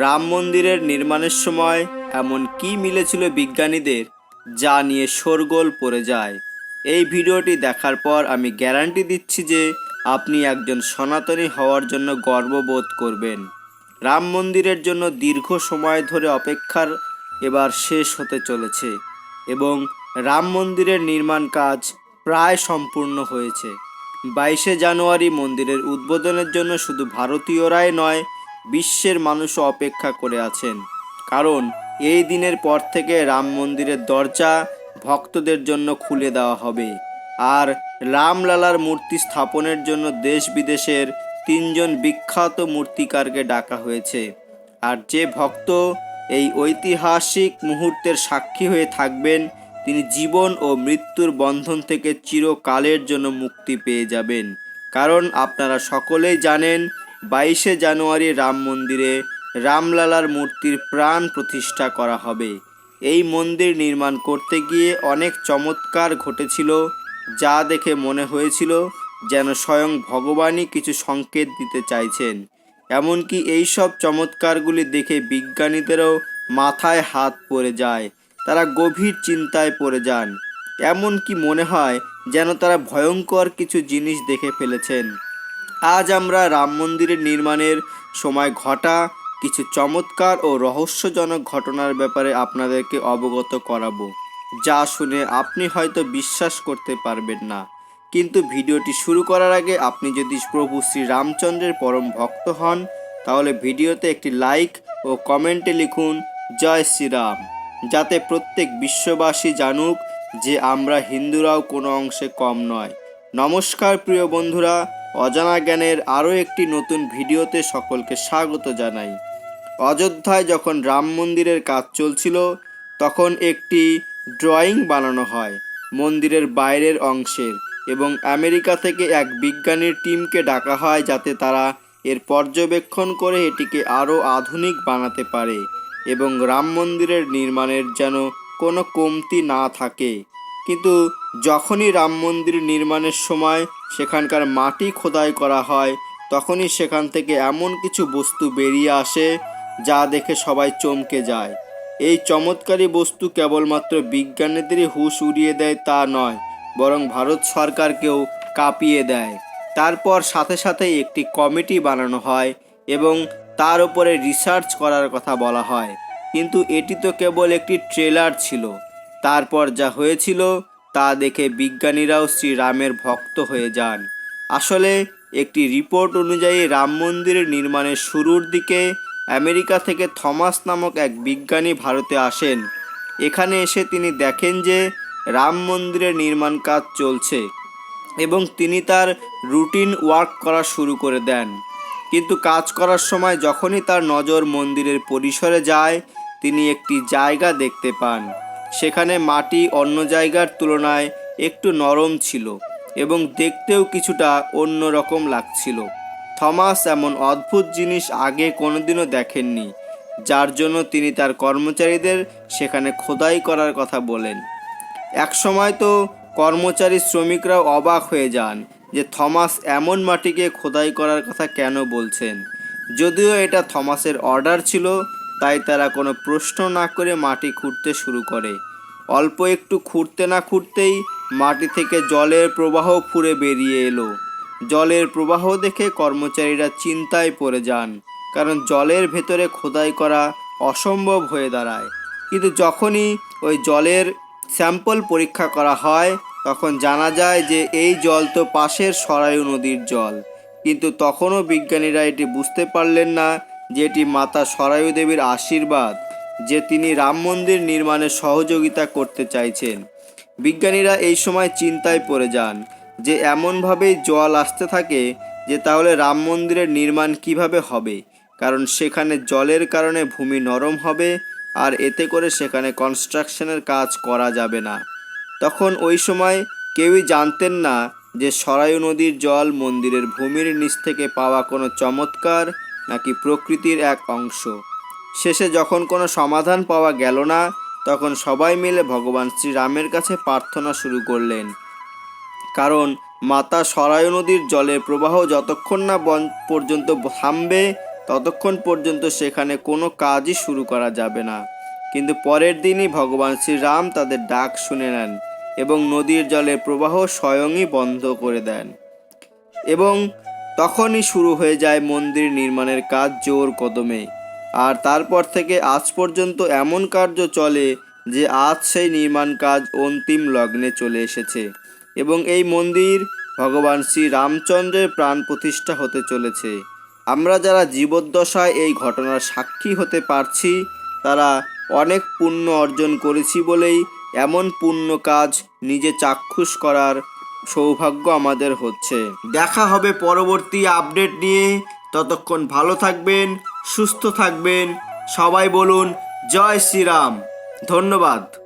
রাম মন্দিরের নির্মাণের সময় এমন কি মিলেছিল বিজ্ঞানীদের, যা নিয়ে শোরগোল পড়ে যায়। এই ভিডিওটি দেখার পর আমি গ্যারান্টি দিচ্ছি যে আপনি একজন সনাতনী হওয়ার জন্য গর্ববোধ করবেন। রাম মন্দিরের জন্য দীর্ঘ সময় ধরে অপেক্ষার এবার শেষ হতে চলেছে এবং রাম মন্দিরের নির্মাণ কাজ প্রায় সম্পূর্ণ হয়েছে। 22শে জানুয়ারি মন্দিরের উদ্বোধনের জন্য শুধু ভারতীয়রাই নয়, বিশ্বের মানুষও অপেক্ষা করে আছেন। কারণ এই দিনের পর থেকে রাম মন্দিরের দরজা ভক্তদের জন্য খুলে দেওয়া হবে। আর রামলালার মূর্তি স্থাপনের জন্য দেশ বিদেশের 3জন বিখ্যাত মূর্তিকারকে ডাকা হয়েছে। আর যে ভক্ত এই ঐতিহাসিক মুহূর্তের সাক্ষী হয়ে থাকবেন, তিনি জীবন ও মৃত্যুর বন্ধন থেকে চিরকালের জন্য মুক্তি পেয়ে যাবেন। কারণ আপনারা সকলেই জানেন, 22শে জানুয়ারি রাম মন্দিরে রামলালার মূর্তির প্রাণ প্রতিষ্ঠা করা হবে। এই মন্দির নির্মাণ করতে গিয়ে অনেক চমৎকার ঘটেছিল, যা দেখে মনে হয়েছিল যেন স্বয়ং ভগবানই কিছু সংকেত দিতে চাইছেন। এমনকি এই সব চমৎকারগুলি দেখে বিজ্ঞানীদেরও মাথায় হাত পড়ে যায়। তারা গভীর চিন্তায় পড়ে যান। এমনকি মনে হয় যেন তারা ভয়ঙ্কর কিছু জিনিস দেখে ফেলেছেন। আজ আমরা রাম মন্দিরের নির্মাণের সময় ঘটা কিছু চমৎকার ও রহস্যজনক ঘটনার ব্যাপারে আপনাদেরকে অবগত করাবো, যা শুনে আপনি হয়তো বিশ্বাস করতে পারবেন না। কিন্তু ভিডিওটি শুরু করার আগে আপনি যদি প্রভু শ্রী রামচন্দ্রের পরম ভক্ত হন, তাহলে ভিডিওতে একটি লাইক ও কমেন্টে লিখুন জয় শ্রীরাম, যাতে প্রত্যেক বিশ্ববাসী জানুক যে আমরা হিন্দুরাও কোনো অংশে কম নয়। নমস্কার প্রিয় বন্ধুরা, অজানা জ্ঞানের আরও একটি নতুন ভিডিওতে সকলকে স্বাগত জানাই। অযোধ্যায় যখন রাম মন্দিরের কাজ চলছিল, তখন একটি ড্রয়িং বানানো হয় মন্দিরের বাইরের অংশের, এবং আমেরিকা থেকে এক বিজ্ঞানীর টিমকে ডাকা হয় যাতে তারা এর পর্যবেক্ষণ করে এটিকে আরও আধুনিক বানাতে পারে এবং রাম মন্দিরের নির্মাণের যেন কোনো কমতি না থাকে। কিন্তু যখনই রাম মন্দির নির্মাণের সময় সেখানকার মাটি খোদাই করা হয়, তখনই সেখান থেকে এমন কিছু বস্তু বেরিয়ে আসে যা দেখে সবাই চমকে যায়। এই চমৎকারী বস্তু কেবলমাত্র বিজ্ঞানীদেরই হুঁশ উড়িয়ে দেয় তা নয়, বরং ভারত সরকারকেও কাঁপিয়ে দেয়। তারপর সাথে সাথে একটি কমিটি বানানো হয় এবং তার উপরে রিসার্চ করার কথা বলা হয়। কিন্তু এটি তো কেবল একটি ট্রেলার ছিল। তারপর যা হয়েছিল তা দেখে বিজ্ঞানীরাও শ্রীরামের ভক্ত হয়ে যান। আসলে একটি রিপোর্ট অনুযায়ী রাম মন্দিরের নির্মাণের শুরুর দিকে আমেরিকা থেকে থমাস নামক এক বিজ্ঞানী ভারতে আসেন। এখানে এসে তিনি দেখেন যে রাম মন্দিরের নির্মাণ কাজ চলছে এবং তিনি তার রুটিন ওয়ার্ক করা শুরু করে দেন। কিন্তু কাজ করার সময় যখনই তার নজর মন্দিরের পরিসরে যায়, তিনি একটি জায়গা দেখতে পান। সেখানে মাটি অন্য জায়গার তুলনায় একটু নরম ছিল এবং দেখতেও কিছুটা অন্যরকম লাগছিল। থমাস এমন অদ্ভুত জিনিস আগে কোনোদিনও দেখেননি, যার জন্য তিনি তার কর্মচারীদের সেখানে খোদাই করার কথা বলেন। একসময় তো কর্মচারী শ্রমিকরাও অবাক হয়ে যান যে থমাস এমন মাটিকে খোদাই করার কথা কেন বলছেন। যদিও এটা থমাসের অর্ডার ছিল, তাই তারা কোনো প্রশ্ন না করে মাটি খুঁড়তে শুরু করে। অল্প একটু খুঁড়তে না খুঁড়তেই মাটি থেকে জলের প্রবাহ ফুঁড়ে বেরিয়ে এলো। জলের প্রবাহ দেখে কর্মচারীরা চিন্তায় পড়ে যান, কারণ জলের ভেতরে খোদাই করা অসম্ভব হয়ে দাঁড়ায়। কিন্তু যখনই ওই জলের স্যাম্পল পরীক্ষা করা হয়, তখন জানা যায় যে এই জল তো পাশের সরায়ু নদীর জল। কিন্তু তখনও বিজ্ঞানীরা এটি বুঝতে পারলেন না যে এটি মাতা সরায়ু দেবীর আশীর্বাদ, যে তিনি রাম মন্দির নির্মাণে সহযোগিতা করতে চাইছেন। বিজ্ঞানীরা এই সময় চিন্তায় পড়ে যান যে এমনভাবেই জল আসতে থাকে যে তাহলে রাম মন্দিরের নির্মাণ কিভাবে হবে, কারণ সেখানে জলের কারণে ভূমি নরম হবে আর এতে করে সেখানে কনস্ট্রাকশনের কাজ করা যাবে না। তখন ওই সময় কেউই জানতেন না যে সরায়ু নদীর জল মন্দিরের ভূমির নিচ থেকে পাওয়া কোনো চমৎকার নাকি প্রকৃতির এক অংশ। শেষে যখন কোনো সমাধান পাওয়া গেল না, তখন সবাই মিলে ভগবান শ্রীরামের কাছে প্রার্থনা শুরু করলেন। কারণ মাতা সরায়ু নদীর জলের প্রবাহ যতক্ষণ না পর্যন্ত থামবে, ততক্ষণ পর্যন্ত সেখানে কোনো কাজই শুরু করা যাবে না। কিন্তু পরের দিনই ভগবান শ্রীরাম তাদের ডাক শুনে নেন এবং নদীর জলের প্রবাহ স্বয়ংই বন্ধ করে দেন এবং তখনই শুরু হয়ে যায় মন্দির নির্মাণের কাজ জোর কদমে। আর তারপর থেকে আজ পর্যন্ত এমন কার্য চলে যে আজ সেই নির্মাণ কাজ অন্তিম লগ্নে চলে এসেছে এবং এই মন্দির ভগবান শ্রী রামচন্দ্রের প্রাণ প্রতিষ্ঠা হতে চলেছে। আমরা যারা জীবদ্দশায় এই ঘটনার সাক্ষী হতে পারছি তারা অনেক পুণ্য অর্জন করেছি বলেই এমন পুণ্য কাজ নিজে চাক্ষুষ করার সৌভাগ্য আমাদের হচ্ছে। দেখা হবে পরবর্তী আপডেট নিয়ে। ততক্ষণ ভালো থাকবেন, সুস্থ থাকবেন। সবাই বলুন জয় শ্রীরাম। ধন্যবাদ।